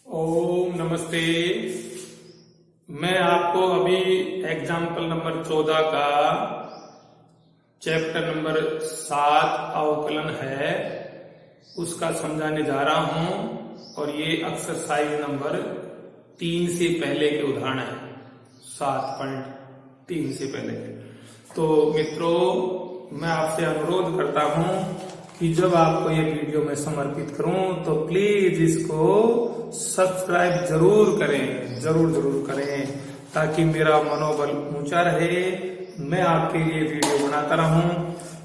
ओम नमस्ते। मैं आपको अभी एग्जाम्पल नंबर 14 का चैप्टर नंबर 7 अवकलन है उसका समझाने जा रहा हूं और ये एक्सरसाइज नंबर 3 से पहले के उदाहरण है। 7.3 से पहले के। तो मित्रों, मैं आपसे अनुरोध करता हूं कि जब आपको ये वीडियो मैं समर्पित करूं तो प्लीज इसको सब्सक्राइब जरूर करें, जरूर करें, ताकि मेरा मनोबल ऊंचा रहे, मैं आपके लिए वीडियो बनाता रहूं।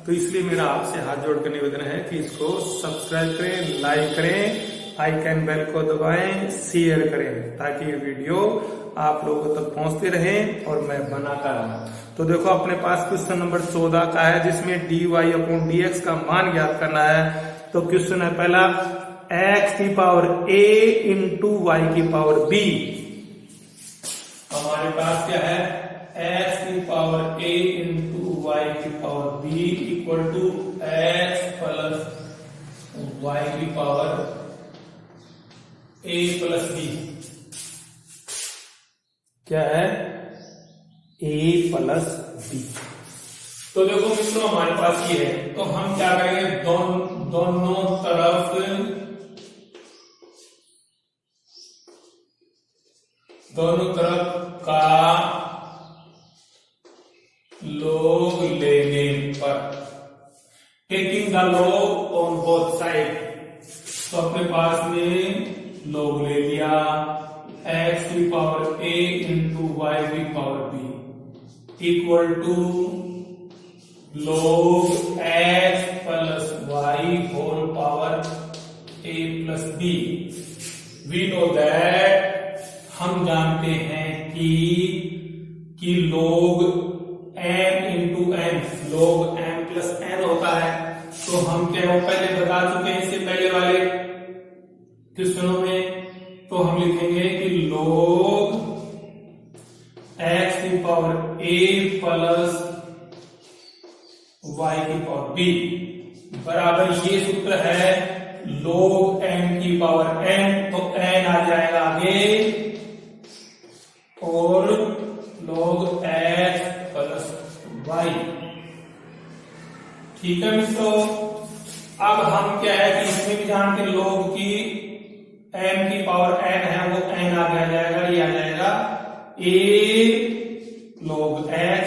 तो इसलिए मेरा आपसे हाथ जोड़ कर निवेदन है कि इसको सब्सक्राइब करें, लाइक करें, आइकन बेल को दबाएं, शेयर करें, ताकि ये वीडियो आप लोगों तक पहुंचते रहे और मैं बनाता रहूं। तो देखो, अपने पास क्वेश्चन नंबर 14 का है जिसमें dy/dx का मान ज्ञात करना है। तो क्वेश्चन है पहला, x की पावर a इंटू y की पावर b। हमारे पास क्या है, x की पावर a इंटू y की power b equal to x plus y की पावर a प्लस b। क्या है, a प्लस b। तो देखो मित्रों, हमारे पास ये है, तो हम क्या करेंगे, दोनों तरफ का log लेने पर, taking the log on both side, तो अपने पास में log ले लिया, x की पावर a इंटू y की power b equal to log x plus y whole power a plus b। We know that, हम जानते हैं कि log m into n, log m plus n होता है। तो हम क्या पहले बता चुके हैं इससे पहले वाले क्वेश्चनों में। तो हम लिखेंगे कि log x की पावर a प्लस y की पावर b बराबर, ये सूत्र है log m की पावर n, तो n आ जाएगा आगे और log x प्लस y। ठीक है मित्रों, अब हम क्या है कि इसमें भी जानते हैं log की m की पावर n है, वो n आगे आ जाएगा, ये आ जाएगा a log x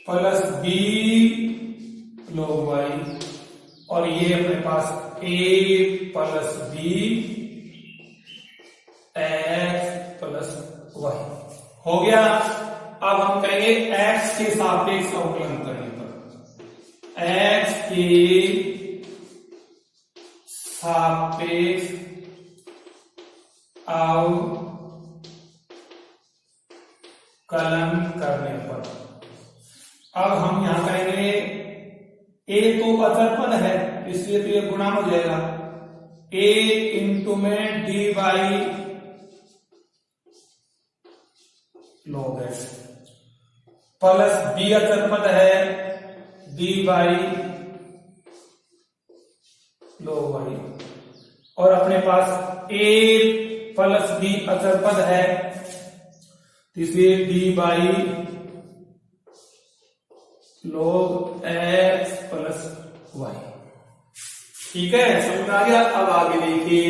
plus b log y, और ये अपने पास a plus b x plus y हो गया। अब हम करेंगे x के सापेक्ष अवकलन करने पर, x के सापेक्ष अवकलन करने पर। अब हम यहां करेंगे, a तो अचर पद है इसलिए तो ये गुणा हो जाएगा, a इंटू में dy log x plus b अचर पद है dy log y, और अपने पास a प्लस b अचर पद है, इसलिए dy log x plus y। ठीक है, समझ आ गया। अब आगे देखिए,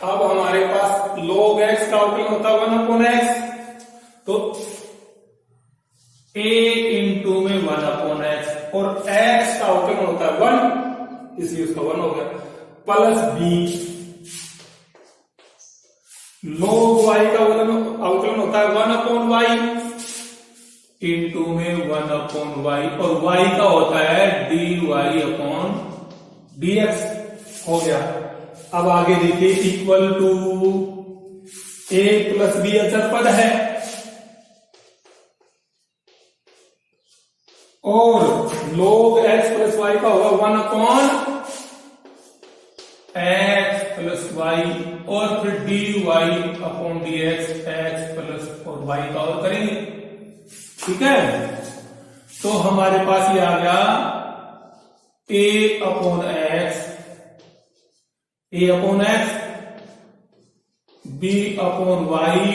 अब हमारे पास log x का अवकलन होता है 1/x, तो a इंटू में 1/x, और x का अवकलन होता है 1, इसलिए उसका 1 हो गया, प्लस b log y का अवकलन होता है 1/y इंटू में 1/y, और y का होता है dy/dx हो गया। अब आगे देखिए, equal to a plus b अचर पद है, और log x प्लस y का होगा 1/x प्लस y, और फिर dy/dx x प्लस और y का और करेंगे। ठीक है, तो हमारे पास ये आ गया a/x a upon x b upon y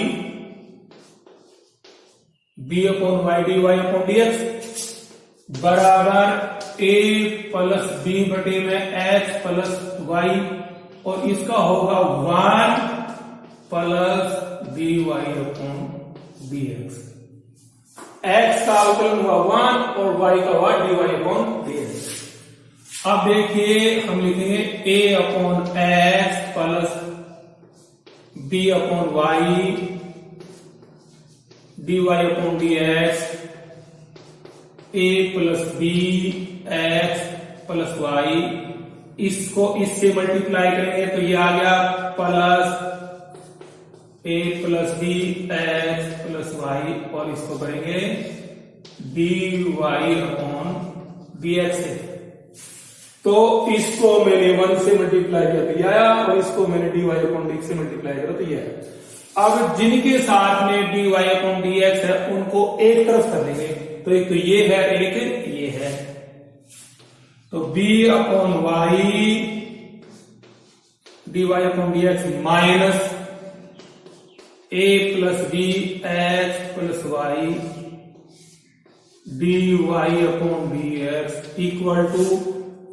dy upon dx बराबर ए प्लस बी बटे में एक्स प्लस वाई और इसका होगा 1 plus dy upon dx। x का अवकलन हुआ 1 और y का हुआ dy अपॉन dx। अब देखिए हम लिखेंगे a upon x plus b upon y dy upon dx a plus b x plus y, इसको इससे मल्टीप्लाई करेंगे तो ये आ गया plus a plus b x plus y और इसको करेंगे dy अपॉन dx से। तो इसको मैंने 1 से मल्टीप्लाई किया तो ये आया और इसको मैंने dy अपॉन dx से मल्टीप्लाई करा तो ये आया। अब जिनके साथ में dy अपॉन dx है उनको एक तरफ कर देंगे, तो एक तो ये है एक ये है, तो b upon y dy upon dx minus a plus b x plus y dy upon dx equal to,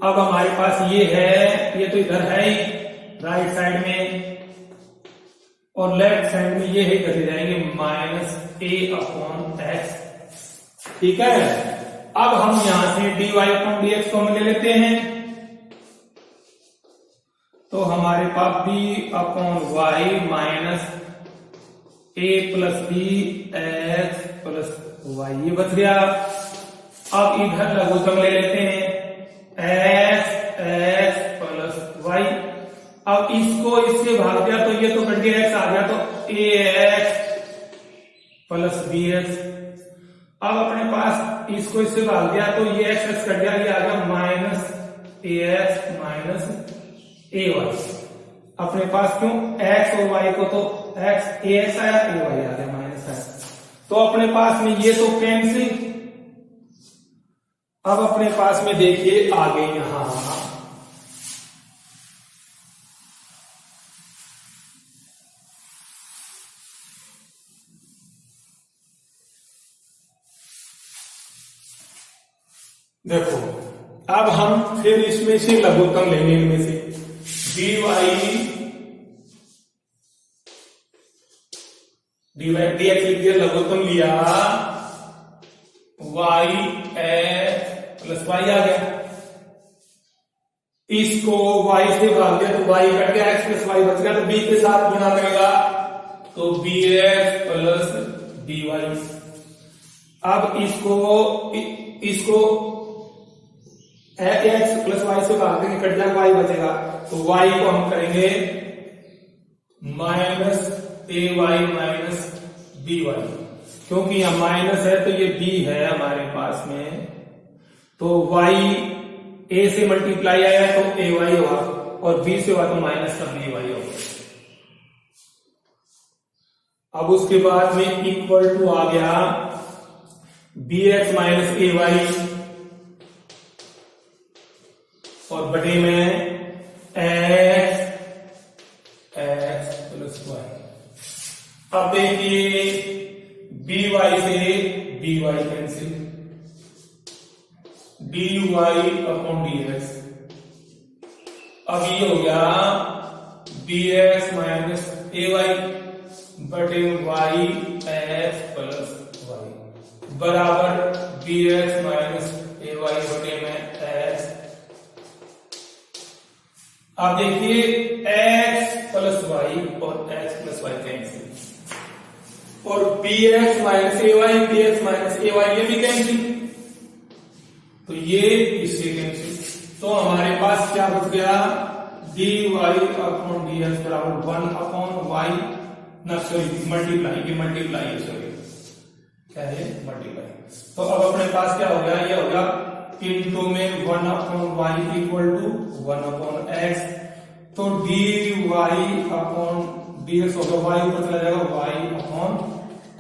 अब हमारे पास ये है, ये तो इधर है ही राइट साइड में और लेफ्ट साइड में ये है, इधर जाएंगे माइनस a अपॉन एक्स। ठीक है, अब हम यहां से dy अपॉन dx को हम ले लेते हैं, तो हमारे पास b upon y minus a plus b x plus y ये बच गया। अब इधर लघुत्तम ले लेते हैं एक्स एक्स प्लस वाई, अब इसको इससे भाग दिया तो ये तो कट गया, एक्स आ गया तो ए एक्स प्लस बी एक्स। अब अपने पास इसको इससे भाग दिया तो ये एक्स एक्स कट गया, ये आ गया minus A x minus a Y. अपने पास क्यों एक्स और वाई को तो एक्स ए एक्स आया, ए वाई आ गया माइनस आया, तो अपने पास में ये तो कैंसिल। अब अपने पास में देखिए आगे यहां देखो, अब हम फिर इसमें से लघुत्तम लेंगे, इनमें से dx लिख दिया, लघुत्तम लिया y एक्स प्लस वाई आ गया, इसको y से भाग दिया तो y कट गया, x प्लस वाई बच गया, तो b के साथ गुणा करेगा तो bx प्लस dy। अब इसको x प्लस वाई से भाग देंगे, कट जाएगा y बचेगा, तो y को हम करेंगे minus a Y minus B Y, क्योंकि यहां माइनस है तो ये b है हमारे पास में, तो y a से मल्टीप्लाई आया तो ए वाई होगा और b से हुआ तो माइनस का बी वाई होगा। अब उसके बाद में इक्वल टू आ गया b x minus a y और बटे में एक्स एक्स प्लस वाई। अब देखिए बी वाई से b y cancel, d y upon d x. अब ये हो गया b x minus a y बटे वाई एक्स प्लस वाई बराबर b x minus a y बटे में एक्स। अब देखिए एक्स प्लस वाई और एक्स प्लस वाई कैंसिल, और b x minus a y b x minus a Y ये भी कैंसिल, तो ये इससे कैंसिल, तो हमारे पास क्या बच गया d y upon d x बराबर 1 अपॉन वाई, ना सॉरी मल्टीप्लाई, ये मल्टीप्लाई है, सॉरी क्या है मल्टीप्लाई। तो अब अपने पास क्या हो गया, ये हो गया इनटू में 1 upon y equal to 1 upon x, तो d y upon d x होगा वाई ऊपर चला जाएगा वाई अपॉन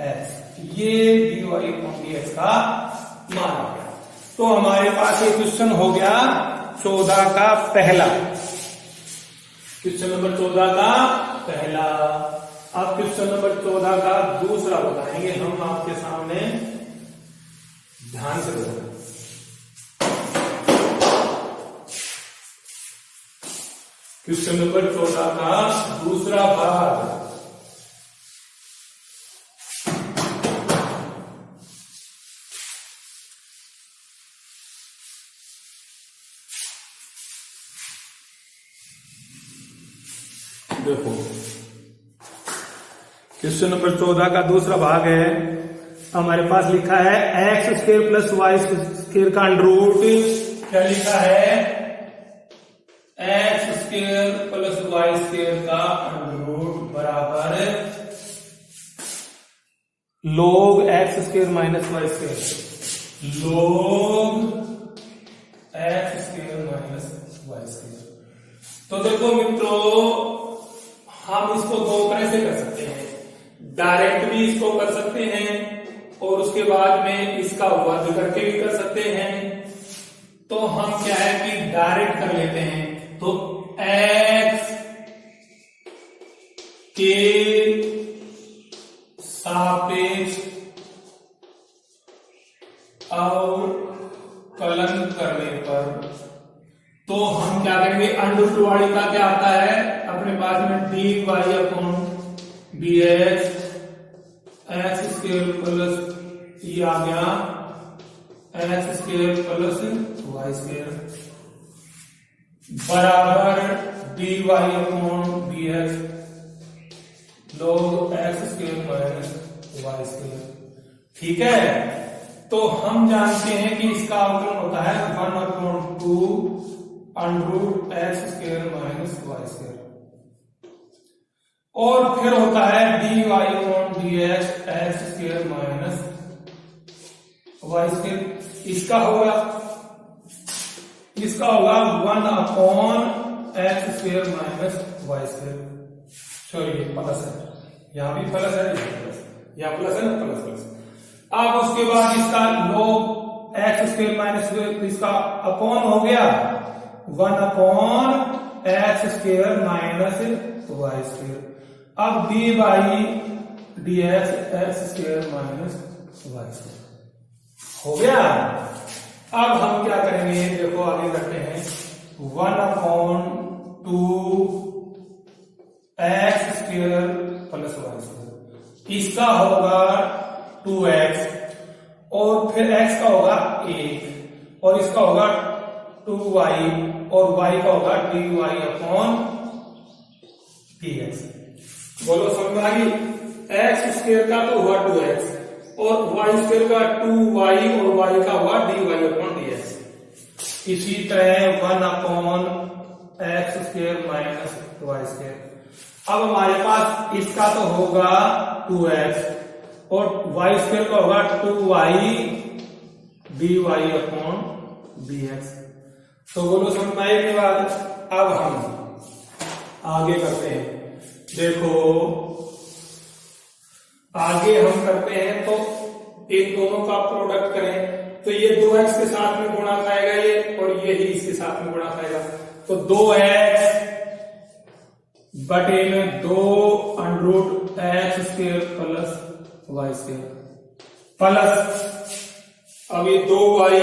एक्स, ये d y upon d x का मान आ गया। तो हमारे पास ये क्वेश्चन हो गया 14 का पहला। क्वेश्चन नंबर 14 का पहला। अब क्वेश्चन नंबर 14 का दूसरा बताएंगे हम आपके सामने, ध्यान से देखो। क्वेश्चन नंबर 14 का दूसरा भाग। देखो क्वेश्चन नंबर 14 का दूसरा भाग है। हमारे पास लिखा है x square plus y square का अंडर रूट। क्या लिखा है? X square plus y square का अंडर रूट बराबर log x square minus y square, log x square minus y square. तो देखो मित्रों, हम इसको दो तरह से कर सकते हैं। डायरेक्ट भी इसको कर सकते हैं और उसके बाद में इसका वर्ग करके भी कर सकते हैं। तो हम क्या है कि डायरेक्ट कर लेते हैं। तो x के सापेक्ष अवकलन करने पर तो हम क्या करेंगे, अंडर रूट वाली का क्या आता है अपने पास में, dy upon dx x square plus ये आ गया x square plus y square बराबर dy upon dx log x square minus y square. ठीक है, तो हम जानते हैं कि इसका अवकलन होता है 1/2 under root x square minus y square, और फिर होता है dy upon dx x square minus y square. इसका होगा 1 upon x square minus y square. Sorry ये प्लस है, यहां भी प्लस है, यहाँ प्लस है ना, प्लस प्लस। अब उसके बाद इसका log एक्स स्क्वायर माइनस इसका अपॉन हो गया 1 upon x square minus y square. अब dy dx x square minus y square हो गया। अब हम क्या करेंगे, देखो आगे करते हैं 1 upon 2 x square plus y square. इसका होगा 2x और फिर x का होगा 1 और इसका होगा 2y और y का होगा dy अपॉन dx। बोलो समझ आ गई? एक्स स्क्वायर का तो हुआ 2x और वाई स्क्वायर का 2y और y का हुआ dy अपॉन dx। इसी तरह 1 upon x square minus y square. अब हमारे पास इसका तो होगा 2x और वाई स्क्वायर का होगा 2y dy अपॉन dx। तो बोलो समझ में आई बात? अब हम आगे करते हैं। देखो आगे हम करते हैं तो इन दोनों का प्रोडक्ट करें तो ये 2x के साथ में गुणा खाएगा ये, और ये ही इसके साथ में गुणा खाएगा। तो 2x बटे में 2 under root x square plus y square plus अब ये 2y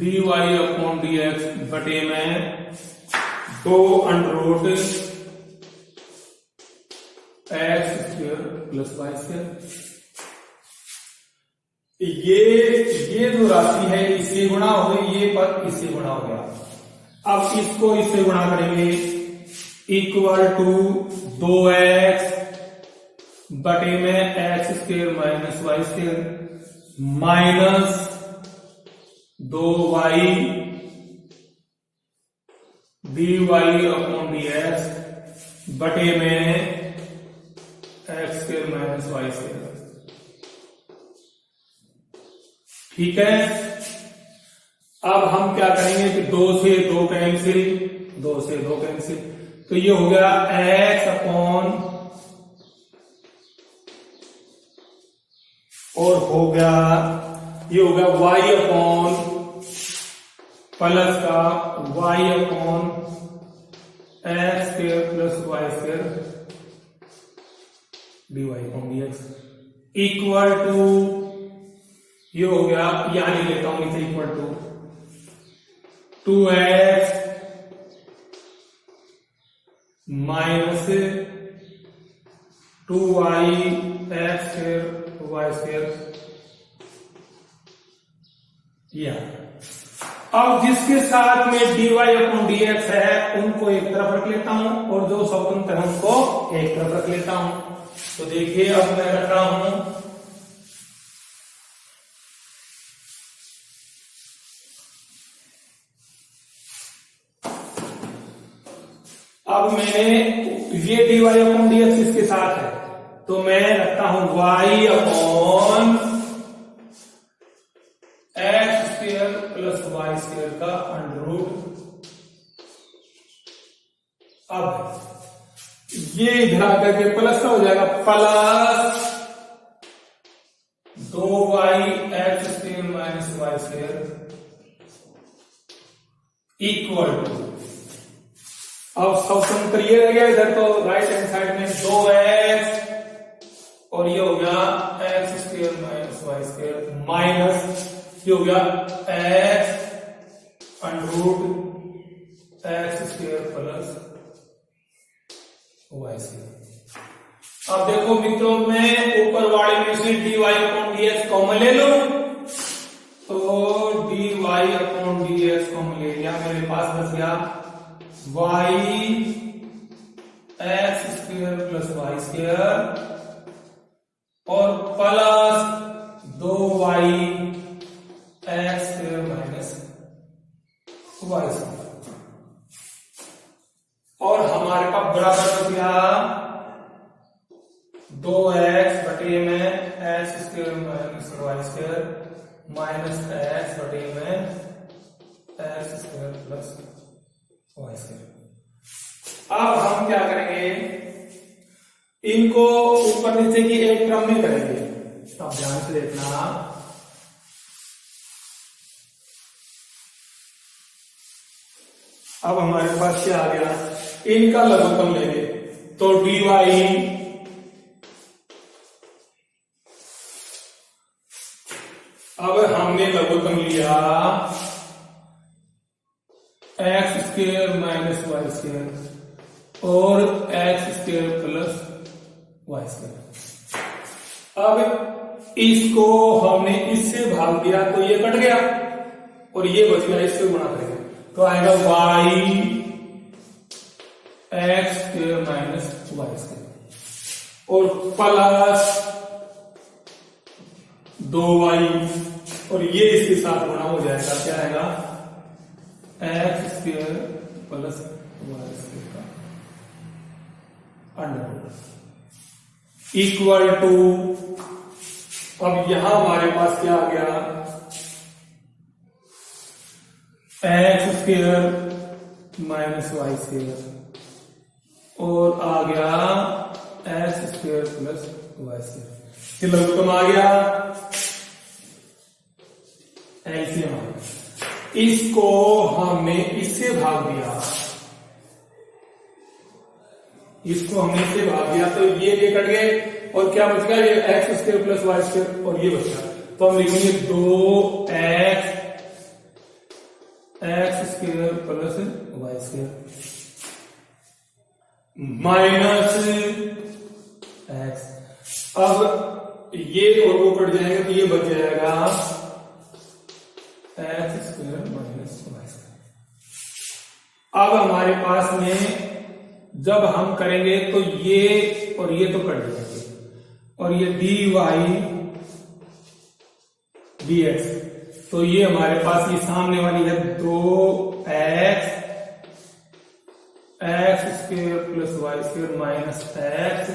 dy अपॉन dx बटे में 2 under root x square plus y square. ये जो राशि है इससे गुणा हो गई, ये पद इससे गुणा हो गया। अब इसको इससे गुणा करेंगे, इक्वल टू 2x बटे में x square minus y square minus 2y dy upon dx बटे में x square minus y square. ठीक है, अब हम क्या करेंगे कि 2 से 2 कैंसिल, 2 से 2 कैंसिल, तो ये हो गया x अपॉन और हो गया ये हो गया y अपॉन प्लस का y upon x square plus y square d y upon d x equal to, ये हो गया, यहां लिख लेता हूं इसे, equal to 2x minus 2y x square y square. अब जिसके साथ में dy अपॉन dx है उनको एक तरफ रख लेता हूं और जो स्वतंत्र है उनको एक तरफ रख लेता हूं। तो देखिए अब मैं रख रहा हूं, अब मैंने ये dy अपॉन dx इसके साथ है तो मैं रखता हूं y upon x square plus y square का अंडर रूट। अब ये इधर आकर के प्लस का हो जाएगा, plus 2y x square minus y square equal to, अब स्वतंत्र ये रह गया इधर, तो राइट हैंड साइड में 2x और ये हो गया x square minus y square minus ये हो गया x under root x square plus y square. अब देखो मित्रों, मैं ऊपर वाले में से dy अपॉन dx कॉमन ले लूं, तो dy अपॉन dx कॉमन ले लिया, मेरे पास बच गया y x square plus y square और plus 2y x square minus y square, और हमारे पास बराबर हो गया 2x बटे में x square minus y square minus x बटे में x square plus y square. अब हम क्या करेंगे, इनको ऊपर नीचे की एक क्रम में करेंगे। अब ध्यान से देखना, अब हमारे पास क्या आ गया, इनका लघुत्तम लेंगे तो dy, अब हमने लघुत्तम लिया x square minus y square और x square plus y square. अब इसको हमने इससे भाग दिया तो ये कट गया और ये बच गया, इससे गुणा करेंगे तो आएगा y x square minus y square और प्लस 2y और ये इसके साथ गुणा हो जाएगा, क्या आएगा x square plus y square का अंडर रूट इक्वल टू, अब यहां हमारे पास क्या आ गया, x square minus y square और आ गया x square plus y square, लघुत्तम आ गया, एलसीएम आ गया। इसको हमने इससे भाग दिया, इसको हमने इससे भाग दिया तो ये कट गए और क्या बच गया, ये x square plus y square और ये बच गया, तो हम लिखेंगे 2x x square plus y square minus x. अब ये और वो कट जाएगा तो ये बच जाएगा x square minus y square. अब हमारे पास में जब हम करेंगे तो ये और ये तो कट जाएंगे और ये dy dx, तो ये हमारे पास ये सामने वाली है 2x x square plus y square minus x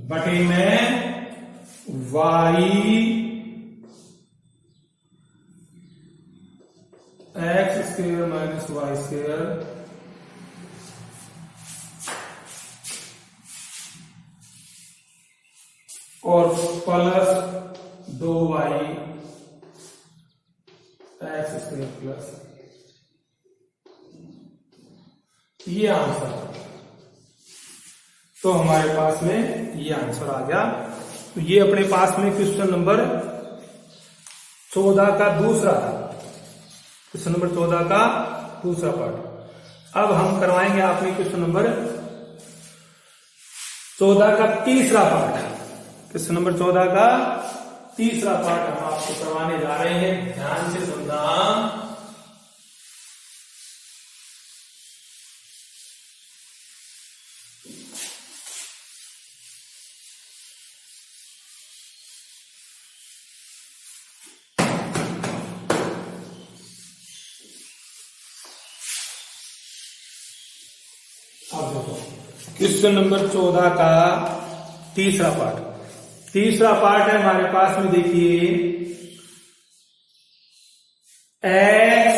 बटे में y x square minus y square और plus 2y x square plus, ये आंसर। तो हमारे पास में ये आंसर आ गया। तो ये अपने पास में क्वेश्चन नंबर 14 का दूसरा था, क्वेश्चन नंबर 14 का दूसरा पार्ट। अब हम करवाएंगे आपने क्वेश्चन नंबर 14 का तीसरा पार्ट। क्वेश्चन नंबर 14 का तीसरा पार्ट हम आपको करवाने जा रहे हैं, ध्यान से सुनना। अब देखो क्वेश्चन नंबर 14 का तीसरा पार्ट। तीसरा पार्ट है हमारे पास में, देखिए x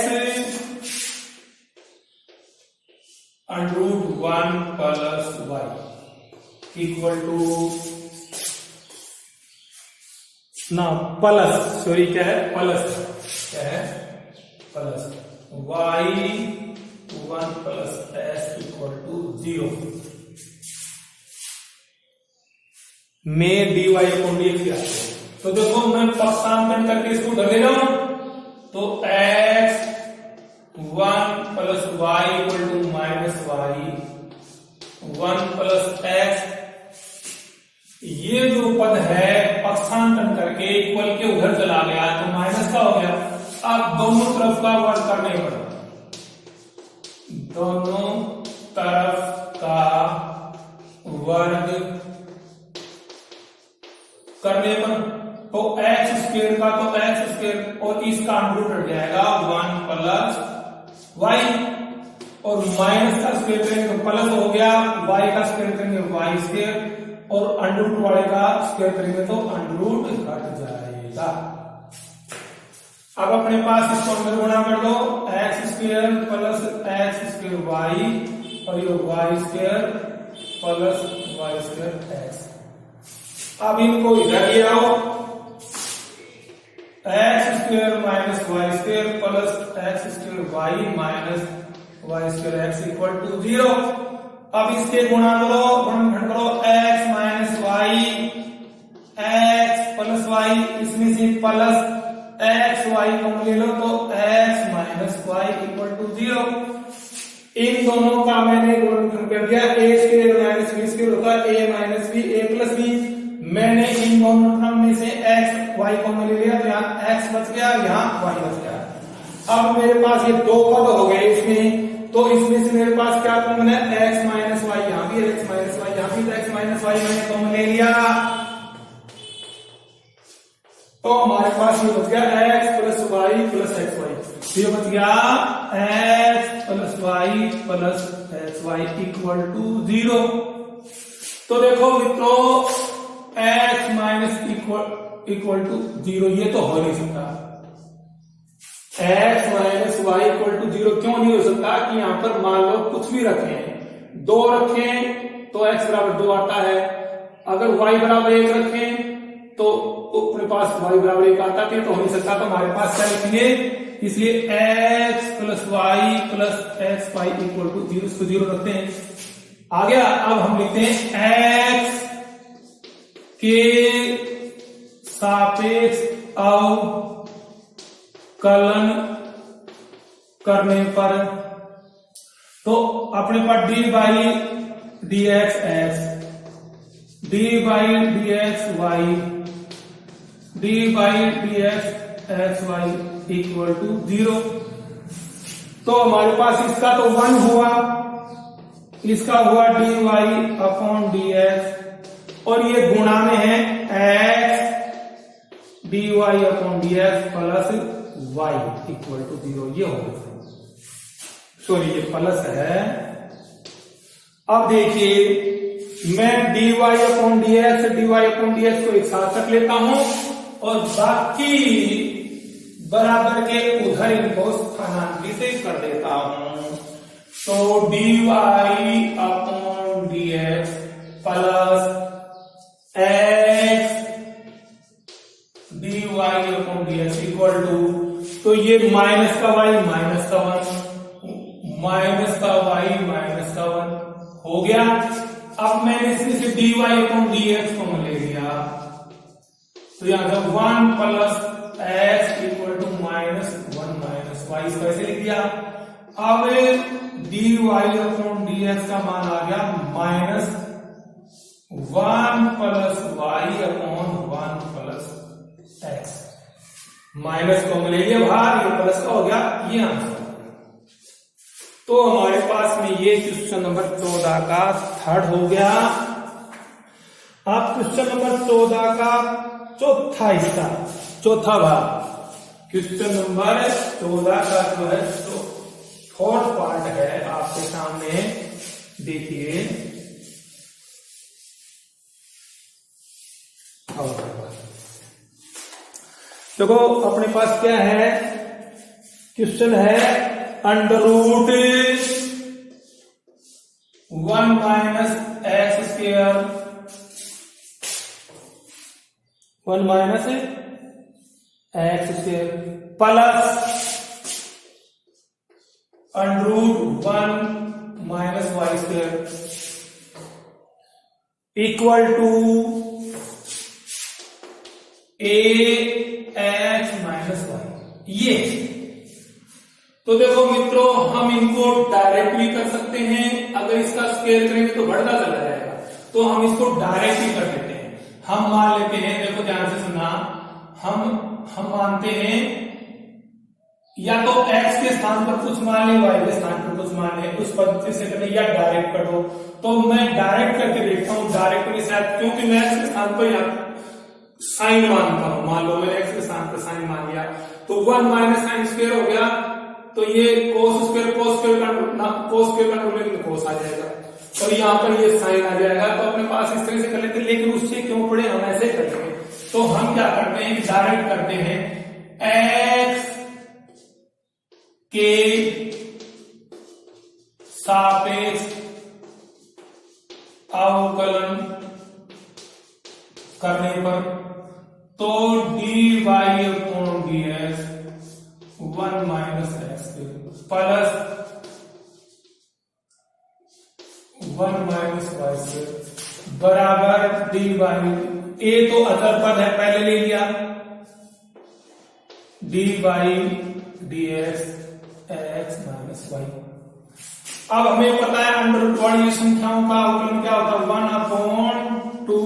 √1 plus y equal to ना प्लस, सॉरी क्या है, प्लस, क्या है, plus y 1 plus s equal to 0 में dy अपॉन dx क्या है। तो देखो मैं पक्षांतरण करके इसको उधर ले जाऊं, तो x 1 plus y equal to minus y 1 plus x, ये जो पद है पक्षांतरण करके इक्वल के उधर चला गया तो माइनस का हो गया। अब दोनों तरफ का वर्ग करने पर, दोनों तरफ का वर्ग करने पर तो एक्स स्क्वायर का तो एक्स स्क्वायर और इसका अंडर रूट हट जाएगा 1 प्लस वाई, और माइनस का स्क्वायर करेंगे तो प्लस हो गया, वाई का स्क्वायर करेंगे वाई स्क्वायर, और अंडर रूट वाले का स्क्वायर करेंगे तो अंडर रूट हट जाएगा। अब अपने पास इसको अंदर गुणा कर दो, x square plus x square y और ये y square plus y square x. अब इनको इधर ले आओ, x square minus y square plus x square y minus y square x equal to 0। अब इसके गुणा करो, गुणनखंड करो, x minus y x plus y, इसमें से प्लस एक्स वाई को ले लो तो x minus y equal to 0। इन दोनों का मैंने गुणनखंड कर दिया, ए स्क्वायर माइनस बी स्क्वायर होता है ए माइनस बी ए प्लस बी। मैंने इन दोनों टर्म में से एक्स वाई को ले लिया, तो यहाँ एक्स बच गया, यहाँ वाई बच गया। अब मेरे पास ये दो पद हो गए इसमें, तो इसमें से मेरे पास क्या कॉमन है, एक्स माइनस वाई, यहाँ भी एक्स माइनस वाई, यहाँ भी तो एक्स माइनस वाई मैंने कॉमन ले लिया, तो हमारे पास ये बच गया x plus y plus x y. ये बच गया x plus y plus x y equal to 0। तो देखो मित्रों एक्स माइनस इक्वल टू 0 ये तो हो नहीं सकता। X minus y equal to 0 क्यों नहीं हो सकता कि यहां पर मान लो कुछ भी रखें, 2 रखें तो एक्स बराबर 2 आता है, अगर वाई बराबर 1 रखें तो अपने पास वाई बराबर 1 आता है, तो हो नहीं सकता। तो हमारे पास क्या लिखेंगे, इसलिए x plus y plus x y equal to 0, इसको 0 रखते हैं। आ गया। अब हम लिखते हैं एक्स के सापेक्ष अवकलन करने पर, तो अपने पास d by d x x, d by d x y, d by d x x y equal to 0। तो हमारे पास इसका तो 1 हुआ, इसका हुआ d y upon d x, और ये गुणा में है x d y upon d x plus y equal to 0, ये हो गया। सॉरी ये प्लस है। अब देखिए मैं d y upon d x को एक साथ रख लेता हूं और बाकी बराबर के उधर इनको स्थानांतरित कर देता हूं। तो d y upon d x plus x d y upon d x equal to तो ये माइनस का वाई माइनस का वन, माइनस का वाई माइनस का वन हो गया। अब मैंने इसमें से dy अपॉन dx को ले लिया, तो यहां से 1 plus x equal to minus 1 minus y, इसको ऐसे लिख दिया। अब dy अपॉन dx का मान आ गया minus 1 plus y upon 1 plus x, minus को ले लिया बाहर, ये प्लस का हो गया, ये आंसर। तो हमारे पास में ये क्वेश्चन नंबर 14 का थर्ड हो गया। अब क्वेश्चन नंबर 14 का चौथा हिस्सा, चौथा भाग, क्वेश्चन नंबर 14 का जो है तो फोर्थ पार्ट है आपके सामने, देखिए। देखो अपने पास क्या है, क्वेश्चन है under root 1 minus x square, 1 minus x square plus under root 1 minus y square equal to a x minus y. ये तो देखो मित्रों, हम इनको डायरेक्ट भी कर सकते हैं, अगर इसका स्क्वायर करेंगे तो बढ़ता चला जाएगा, तो हम इसको डायरेक्ट भी कर देते हैं। हम मान लेते हैं, देखो ध्यान से सुनना, हम मानते हैं या तो x के स्थान पर कुछ मान ले, y के स्थान पर कुछ मान ले, उस पद्धति से करें या डायरेक्ट कर दो। तो मैं डायरेक्ट करके देखता हूं, डायरेक्ट में शायद, क्योंकि मैं x के स्थान पर या साइन मानता हूं, मान लो मैंने x के स्थान पर साइन मान लिया, तो 1 माइनस साइन स्क्वायर हो गया, तो ये कोस स्क्वायर का रूल कोस आ जाएगा, और यहाँ पर ये साइन आ जाएगा। तो अपने पास इस तरह से कर लेते, लेकिन उससे क्यों पड़े, हम ऐसे करेंगे। तो हम क्या करते हैं, डायरेक्ट करते हैं, x के सापेक्ष अवकलन करने पर, तो dy upon dx 1 minus x plus 1 minus y square बराबर dy, ए तो अचर पद है पहले ले लिया, dy dx x minus y. अब हमें पता है अंडर रूट वाली संख्याओं का अवकलन क्या होता है, 1 अपॉन 2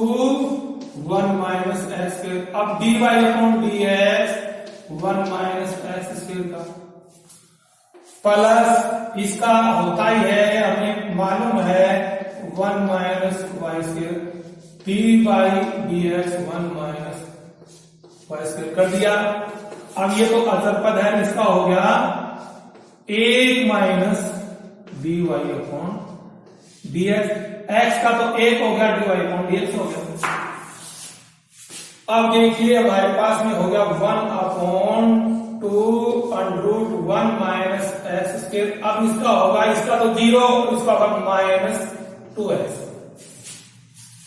1 माइनस एक्स स्क्वायर। अब dy upon dx 1 minus x square का प्लस इसका होता ही है, हमें मालूम है 1 minus y square, dy dx 1 minus y square कर दिया। अब ये तो अचर पद है, इसका हो गया 1 minus dy upon dx, x का तो 1 हो गया, dy अपॉन dx हो गया। अब देखिए हमारे पास में हो गया 1 upon 2 under root 1 minus x square. अब इसका होगा, इसका तो 0, इसका होगा माइनस 2x।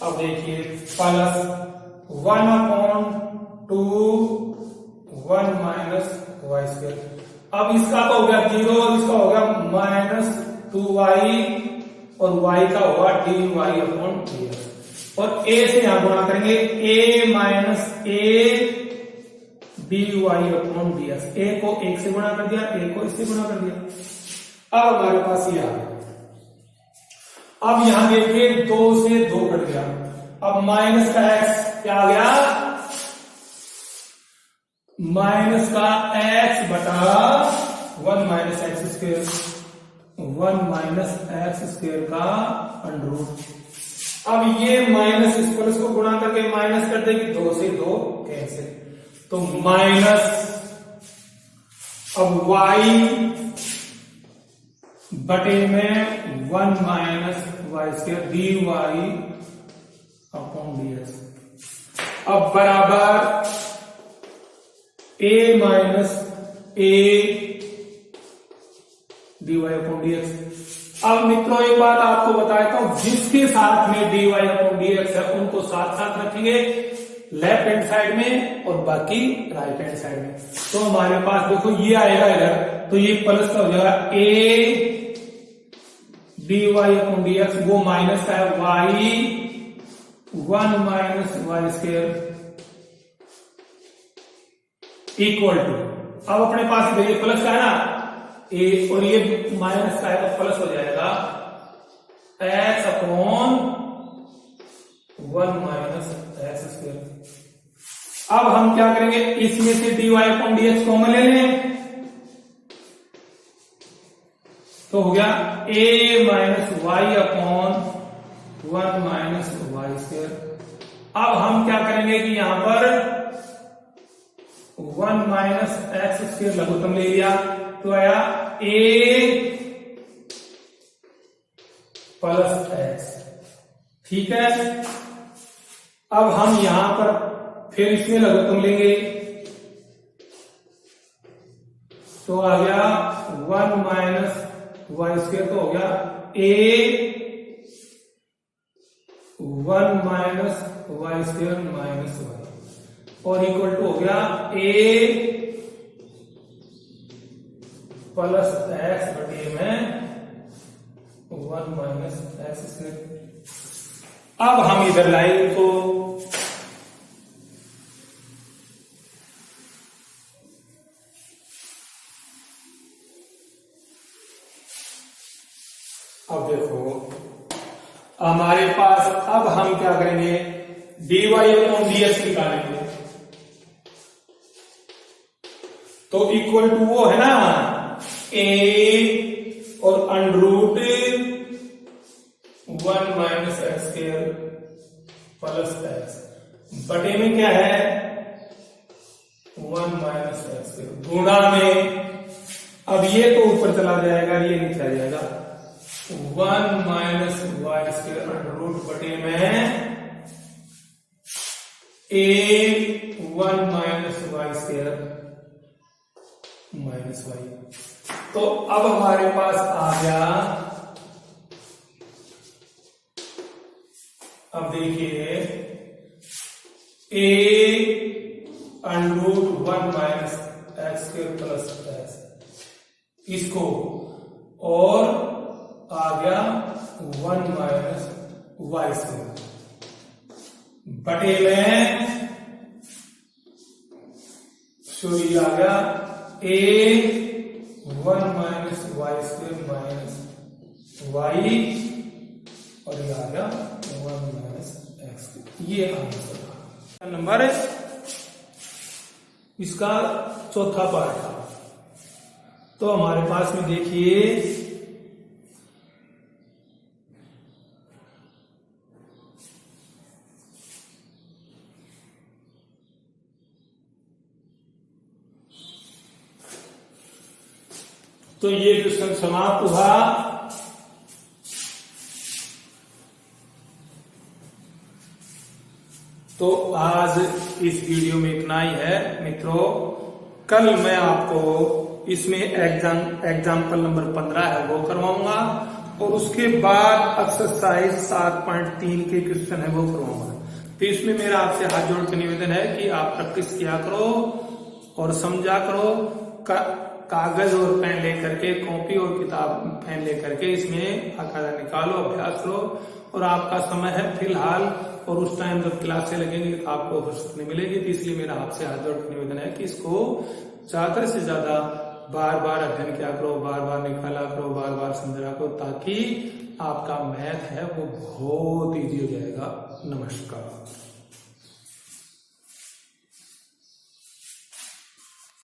अब देखिए plus 1 upon 2 1 minus y square. अब इसका तो हो गया 0, इसका हो गया माइनस 2y, और y का होगा dy अपॉन dx, और a से यहां गुणा करेंगे, a minus a dy upon dx। a को 1 से गुणा कर दिया, a को इससे गुणा कर दिया। अब हमारे पास ये आ गया। अब यहां देखिए 2 से 2 कट गया, अब माइनस का x क्या आ गया, माइनस का x बटा 1 minus x square, 1 minus x square का अंडर रूट। अब ये माइनस इस प्लस को गुणा करके माइनस कर देगी, 2 से 2 कैंसिल, तो माइनस, अब y बटे में 1 minus y square dy upon dx, अब बराबर a minus a dy upon dx। अब मित्रों एक बात आपको बताता हूं, जिसके साथ में dy अपॉन dx है उनको साथ साथ रखेंगे, लेफ्ट हैंड साइड में और बाकी राइट हैंड साइड में। तो हमारे पास देखो ये आएगा इधर, तो ये प्लस का हो जाएगा a dy/dx, वो माइनस का है y 1 minus y square equal to, अब अपने पास ये प्लस का है ना ए और ये माइनस का है तो प्लस हो जाएगा x upon 1 minus x square. अब हम क्या करेंगे, इसमें से dy/dx कॉमन ले लें तो हो गया a minus y upon 1 minus y square. अब हम क्या करेंगे कि यहां पर 1 माइनस एक्स स्क्वायर लघुत्तम ले लिया तो आया a प्लस एक्स, ठीक है। अब हम यहां पर फिर इसमें लघुत्तम लेंगे तो आ गया 1 माइनस वाई स्क्वायर, तो हो गया a 1 minus y square minus y और इक्वल टू हो गया a प्लस एक्स बटे में 1 माइनस एक्स स्क्वायर। अब हम इधर लाइन को अब देखो हमारे पास, अब हम क्या करेंगे dy/dx निकालेंगे तो इक्वल टू वो है ना a और under root 1 minus x square plus x बटे में क्या है 1 माइनस एक्स स्क्वायर गुणा में, अब ये तो ऊपर चला जाएगा ये नीचे आ जाएगा 1 माइनस वाई स्क्वायर अंडररूट बटे में a 1 minus y square minus y. तो अब हमारे पास आ गया, अब देखिए a under root 1 minus x square plus x इसको और आ गया 1 माइनस वाई स्क्वायर बटे में सॉरी आ गया a 1 minus y square minus y और ये आ गया 1 माइनस एक्स। ये आंसर नंबर इसका चौथा पार्ट था। तो हमारे पास में देखिए तो ये क्वेश्चन समाप्त हुआ। तो आज इस वीडियो में इतना ही है मित्रों। कल मैं आपको इसमें एग्जाम्पल नंबर 15 है वो करवाऊंगा और उसके बाद एक्सरसाइज 7.3 के क्वेश्चन है वो करवाऊंगा। तो इसमें मेरा आपसे हाथ जोड़ के निवेदन है कि आप प्रैक्टिस किया करो और समझा करो। कागज और पेन लेकर के, कॉपी और किताब पेन लेकर के इसमें बाकायदा निकालो, अभ्यास करो। और आपका समय है फिलहाल और उस टाइम जब क्लासें लगेंगी तो आपको फुर्सत नहीं मिलेगी। तो इसलिए मेरा आपसे हाथ जोड़ के निवेदन है कि इसको ज्यादा से ज्यादा बार बार अध्ययन किया करो, बार बार निकाला करो, बार बार समझा करो, ताकि आपका मैथ है वो बहुत ईजी हो जाएगा। नमस्कार।